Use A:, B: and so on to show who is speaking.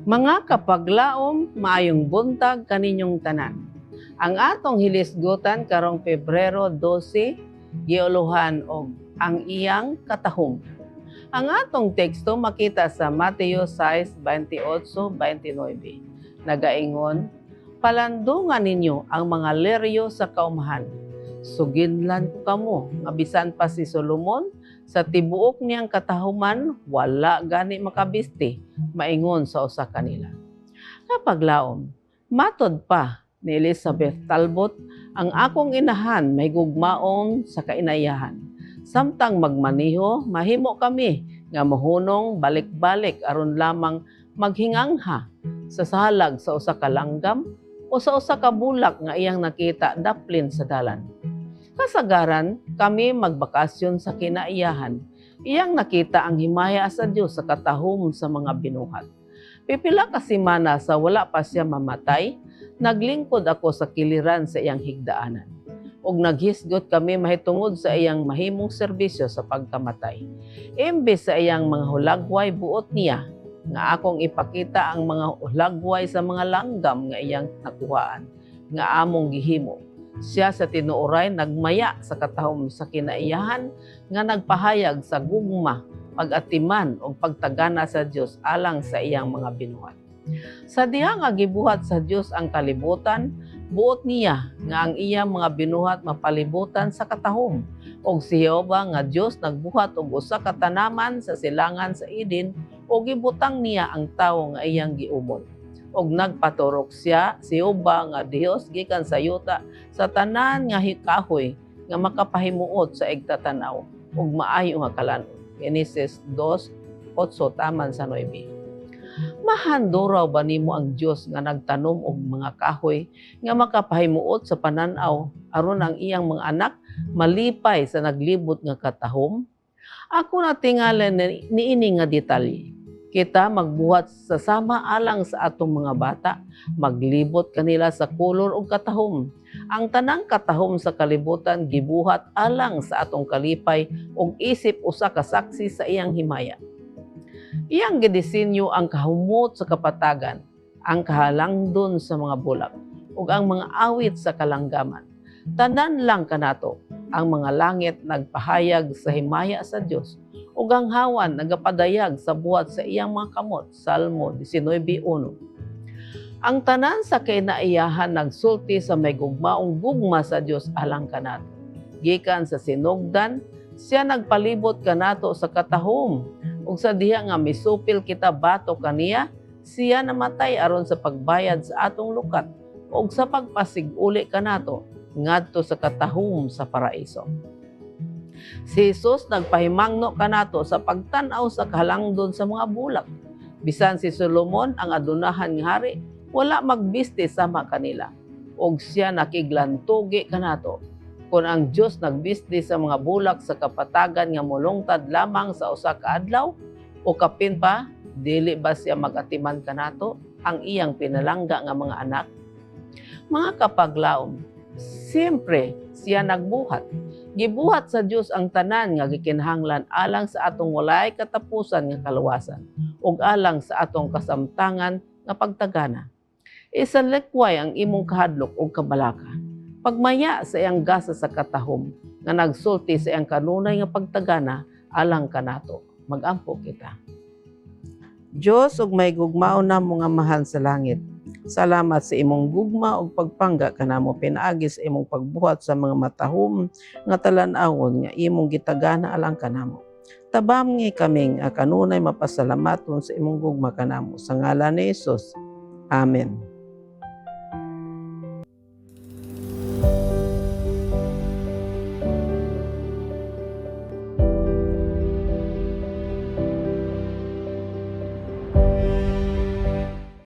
A: Mga kapaglaom, maayong buntag kaninyong tanan. Ang atong hilisgutan karong Pebrero 12, giuluhan og ang iyang katahom. Ang atong teksto makita sa Mateo 6:28-29. Nagaingon, palandungan ninyo ang mga leryo sa kaumahan. Sugidlan ko kamo, nga bisan pa si Solomon, sa tibuok niyang katahuman, wala gani makabisti, maingon sa usa kanila. Kapaglaom, matod pa ni Elizabeth Talbot, ang akong inahan may gugmaon sa kainayahan. Samtang magmaniho, mahimo kami nga mahunong balik-balik aron lamang maghingangha sa salag sa usa ka langgam o sa usa ka bulak nga iyang nakita daplin sa dalan. Kasagaran, kami magbakasyon sa kinaiyahan. Iyang nakita ang himaya sa Dios sa katahom sa mga binuhat. Pipila ka semana sa wala pa siya mamatay, naglingkod ako sa kiliran sa iyang higdaanan. Og naghisgot kami mahitungod sa iyang mahimong serbisyo sa pagkamatay. Imbes sa iyang mga hulagway buot niya, nga akong ipakita ang mga hulagway sa mga langgam nga iyang nakuhaan, nga among gihimo. Siya sa tinuoray nagmaya sa katahom sa kinaiyahan nga nagpahayag sa gugma, pag-atiman o pagtagana sa Dios alang sa iyang mga binuhat. Sa diha nga gibuhat sa Dios ang kalibutan, buot niya nga ang iyang mga binuhat mapalibutan sa katahom. Og si Jehova nga Dios nagbuhat og usa ka tanaman sa silangan sa Eden o gibutang niya ang tawo nga iyang giumol. Og nagpaturok siya si Jehova nga Dios gikan sa yuta sa tanan nga hikahoy nga makapahimuot sa igtatanaw ug maayo nga kalanon. Genesis 2:8 taman sa 9. Mahanduraw ba nimo ang Dios nga nagtanom og mga kahoy nga makapahimuot sa pananaw aron ang iyang mga anak malipay sa naglibot nga katahom? Ako na tingalan niini nga detalye. Kita magbuhat sa sama alang sa atong mga bata, maglibot kanila sa kulor ug katahom. Ang tanang katahom sa kalibutan gibuhat alang sa atong kalipay ug isip usa ka saksi sa iyang himaya. Iyang gidisenyo ang kahumot sa kapatagan, ang kahalangdon sa mga bulak, ug ang mga awit sa kalanggaman. Tanan lang kanato, ang mga langit nagpahayag sa himaya sa Dios, ug ang hawan nagapadayag sa buhat sa iyang mga kamot. Salmo 19:1. Ang tanan sa kinaiyahan nagsulti sa may gugmaong gugma sa Dios alang kanato. Gikan sa sinugdan, siya nagpalibot kanato sa katahom, ug sa diha nga misupil kita bato kaniya, siya namatay aron sa pagbayad sa atong lukat ug sa pagpasiguli kanato ngadto sa katahom sa paraiso. Si Jesus nagpahimangno kanato sa pagtan-aw sa kahalangdon sa mga bulak. Bisan si Solomon ang adunahan nga hari, wala magbiste sama kanila. Og siya nakiglantugi kanato. Kung ang Dios nagbiste sa mga bulak sa kapatagan nga molungtad lamang sa usa ka adlaw o kapin pa, dili ba siya magatiman kanato ang iyang pinalangga nga mga anak? Mga kapaglaom, siyempre siya nagbuhat. Gibuhat sa Dios ang tanan nga gikinahanglan alang sa atong walay katapusan nga kaluwasan ug alang sa atong kasamtangan nga pagtagana. Isalikway ang imong kahadlok ug kabalaka. Pagmaya sa iyang gasa sa katahom nga nagsulti sa iyang kanunay nga pagtagana alang kanato. Magampo kita. Dios ug may gugmao namo nga mahal sa langit. Salamat sa imong gugma ug pagpangga kanamo pinaagi sa imong pagbuhat sa mga matahom nga talan-awon nga imong gitagana alang kanamo. Tabam kami nga kanunay mapasalamatun sa imong gugma kanamo sa ngalan ni Hesus. Amen.